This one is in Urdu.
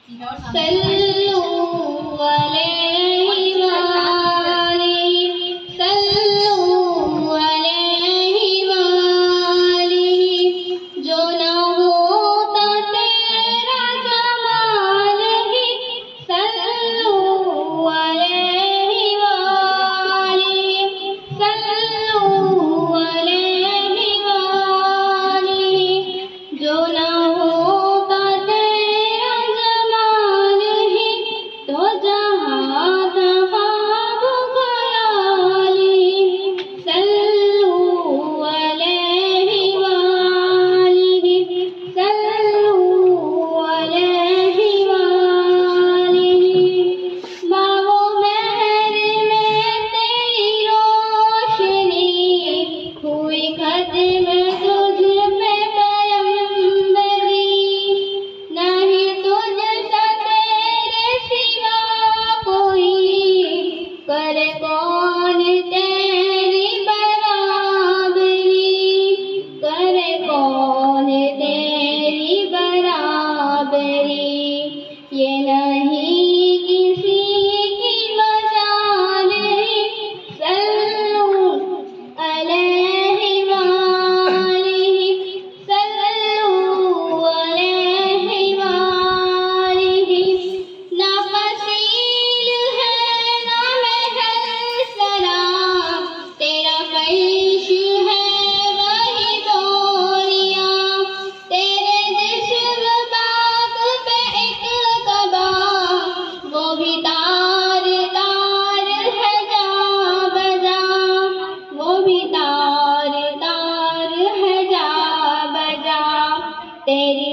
صلو علیہ وآلہ صلو علیہ وآلہ جو نہ ہوتا تیرا جمال ہی صلو علیہ وآلہ صلو علیہ وآلہ جو نہ ہوتا تیرا جمال ہی تو جہاں تمام خیال ہی صلو علیہ وآلہ صلو علیہ وآلہ ماں و مہر میں تیری روشنی ہوئی ختم تجھ پہ پیمبری نہیں تجھ سا تیرے سوا کوئی کرے کون تیری برابری کرے کون تیری برابری یہ نہیں کسی کی مجال صلو علیہ وآلہ صلو علیہ وآلہ نہ فصیل ہے نہ محل سرا تیرا فرش ہے وہی دوریاں تیرے جسم پاک پہ ایک قبا وہ بھی تار تار ہے جا بجا وہ بھی تار تار ہے جا بجا تیری